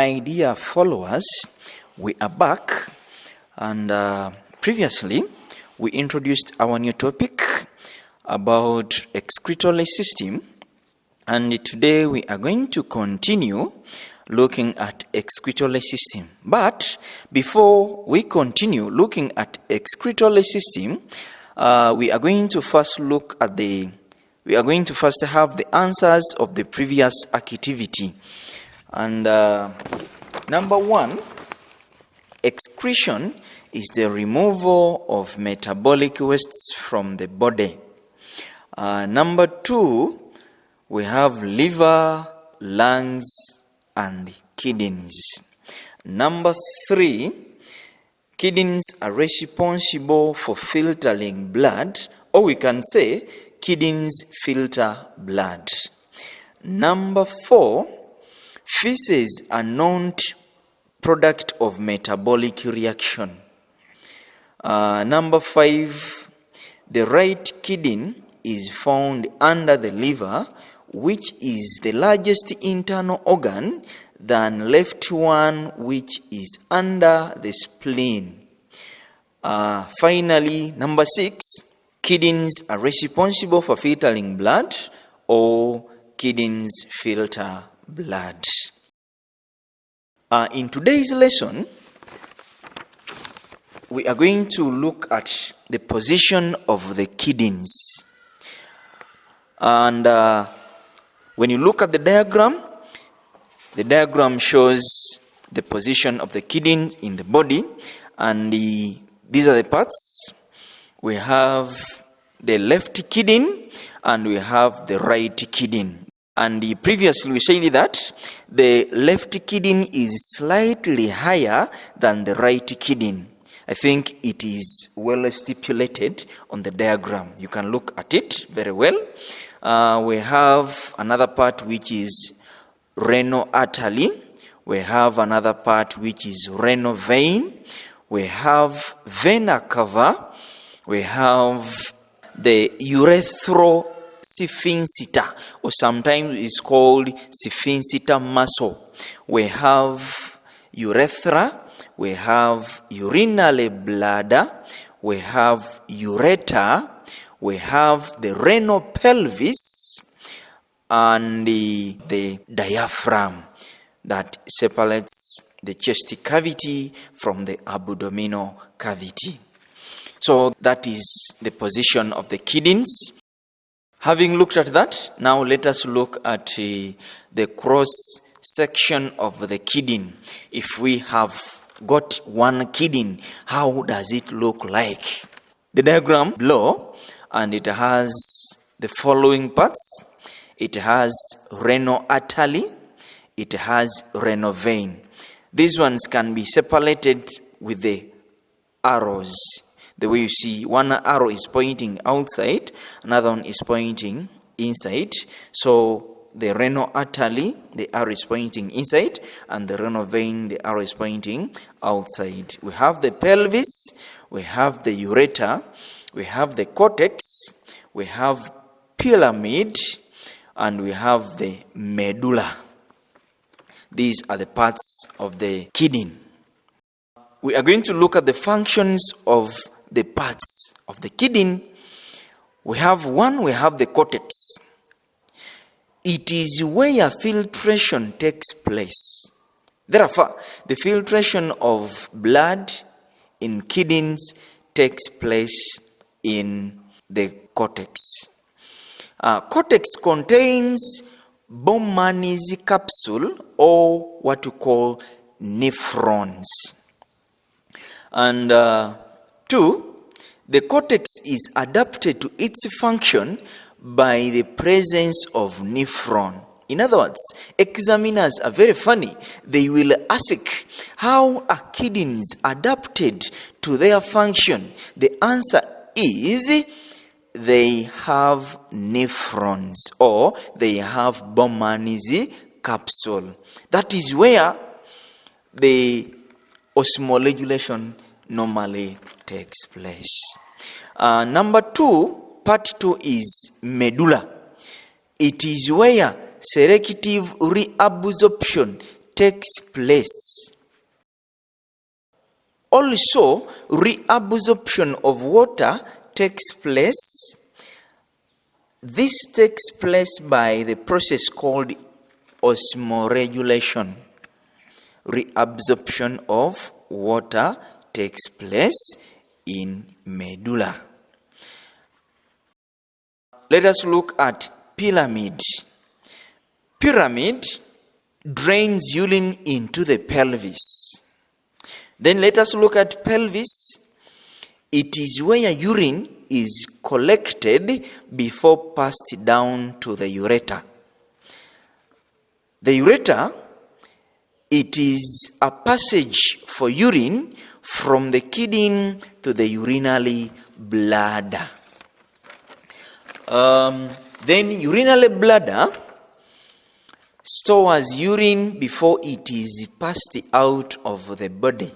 My dear followers, we are back, and previously we introduced our new topic about excretory system, and today we are going to continue looking at excretory system. But before we continue looking at excretory system, we are going to first have the answers of the previous activity. And number one, excretion is the removal of metabolic wastes from the body. Number two, we have liver, lungs, and kidneys. Number three, kidneys are responsible for filtering blood, or we can say kidneys filter blood. Number four, feces are not product of metabolic reaction. Number five, the right kidney is found under the liver, which is the largest internal organ, than left one, which is under the spleen. Finally, number six, kidneys are responsible for filtering blood, or kidneys filter blood. In today's lesson, we are going to look at the position of the kidneys. And when you look at the diagram shows the position of the kidney in the body, and these are the parts. We have the left kidney and we have the right kidney. And previously we said that the left kidney is slightly higher than the right kidney. I think it is well stipulated on the diagram. You can look at it very well. We have another part which is renal artery. We have another part which is renal vein. We have vena cava. We have the urethrosphincter, or sometimes it's called sphincter muscle. We have urethra. We have urinary bladder. We have ureter. We have the renal pelvis and the diaphragm that separates the chest cavity from the abdominal cavity. So that is the position of the kidneys. Having looked at that, now let us look at the cross section of the kidney. If we have got one kidney, how does it look like? The diagram below, and it has the following parts. It has renal artery, it has renal vein. These ones can be separated with the arrows. The way you see, one arrow is pointing outside, another one is pointing inside. So the renal artery, the arrow is pointing inside, and the renal vein, the arrow is pointing outside. We have the pelvis, we have the ureter, we have the cortex, we have pyramid, and we have the medulla. These are the parts of the kidney. We are going to look at the functions of the parts of the kidney. We have the cortex. It is where filtration takes place. Therefore, the filtration of blood in kidneys takes place in the cortex. Cortex contains Bowman's capsule, or what we call nephrons. And two, the cortex is adapted to its function by the presence of nephron. In other words, examiners are very funny. They will ask, how are kidneys adapted to their function? The answer is, they have nephrons, or they have Bowman's capsule. That is where the osmoregulation normally takes place. Number two, part two is medulla. It is where selective reabsorption takes place. Also, reabsorption of water takes place. This takes place by the process called osmoregulation. Reabsorption of water takes place in medulla. Let us look at pyramid. Pyramid drains urine into the pelvis. Then let us look at pelvis. It is where urine is collected before passed down to the ureter. The ureter, it is a passage for urine from the kidney to the urinary bladder. Then urinary bladder stores urine before it is passed out of the body.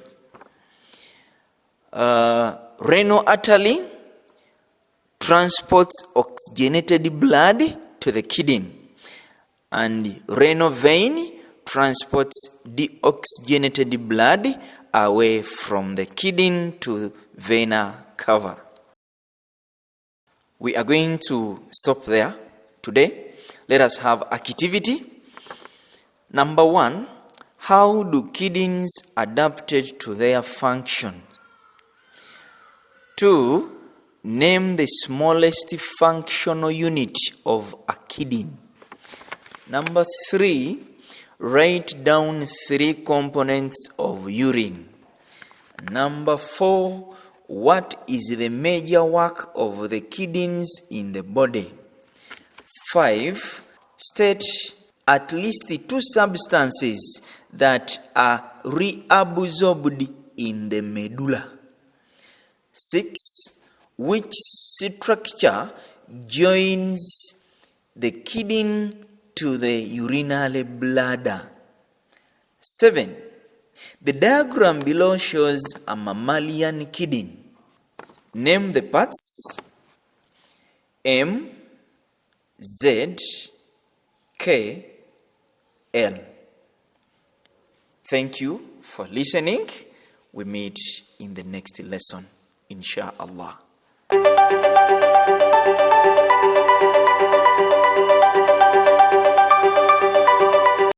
Renal artery transports oxygenated blood to the kidney, and renal vein transports deoxygenated blood away from the kidney to vena cava. We are going to stop there today. Let us have activity. Number 1, how do kidneys adapted to their function? 2, name the smallest functional unit of a kidney. Number 3, write down 3 components of urine. Number 4, what is the major work of the kidneys in the body? 5, state at least 2 substances that are reabsorbed in the medulla. 6, which structure joins the kidney to the urinary bladder? 7, the diagram below shows a mammalian kidney. Name the parts: M, Z, K, L. Thank you for listening. We meet in the next lesson, inshallah.